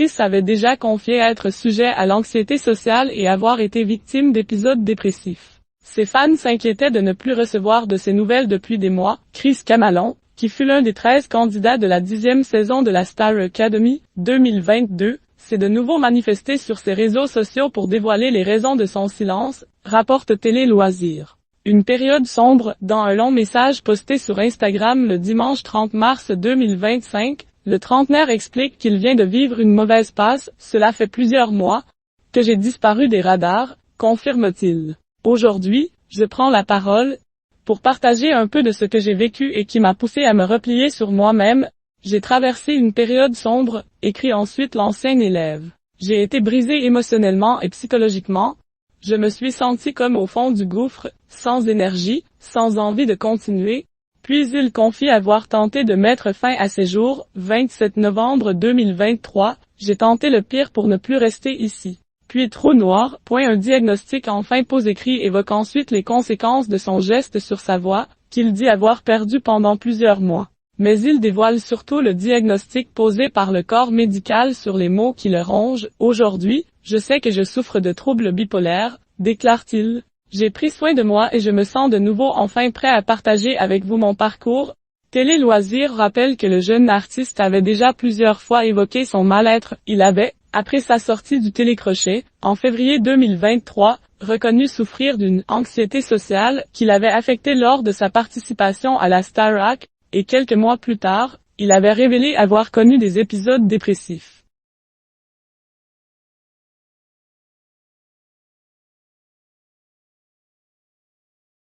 Chris avait déjà confié être sujet à l'anxiété sociale et avoir été victime d'épisodes dépressifs. Ses fans s'inquiétaient de ne plus recevoir de ses nouvelles depuis des mois. Chris Camalon, qui fut l'un des 13 candidats de la 10e saison de la Star Academy 2022, s'est de nouveau manifesté sur ses réseaux sociaux pour dévoiler les raisons de son silence, rapporte Télé Loisirs. Une période sombre. Dans un long message posté sur Instagram le dimanche 30 mars 2025, le trentenaire explique qu'il vient de vivre une mauvaise passe. Cela fait plusieurs mois que j'ai disparu des radars, confirme-t-il. Aujourd'hui, je prends la parole pour partager un peu de ce que j'ai vécu et qui m'a poussé à me replier sur moi-même. J'ai traversé une période sombre, écrit ensuite l'ancien élève. J'ai été brisé émotionnellement et psychologiquement. Je me suis senti comme au fond du gouffre, sans énergie, sans envie de continuer. Puis il confie avoir tenté de mettre fin à ses jours. 27 novembre 2023, j'ai tenté le pire pour ne plus rester ici. Puis trou noir. Un diagnostic enfin pose écrit évoque ensuite les conséquences de son geste sur sa voix, qu'il dit avoir perdu pendant plusieurs mois. Mais il dévoile surtout le diagnostic posé par le corps médical sur les maux qui le rongent. Aujourd'hui, je sais que je souffre de troubles bipolaires, déclare-t-il. J'ai pris soin de moi et je me sens de nouveau enfin prêt à partager avec vous mon parcours. Télé Loisirs rappelle que le jeune artiste avait déjà plusieurs fois évoqué son mal-être. Il avait, après sa sortie du télécrochet, en février 2023, reconnu souffrir d'une anxiété sociale qui l'avait affecté lors de sa participation à la Starac, et quelques mois plus tard, il avait révélé avoir connu des épisodes dépressifs.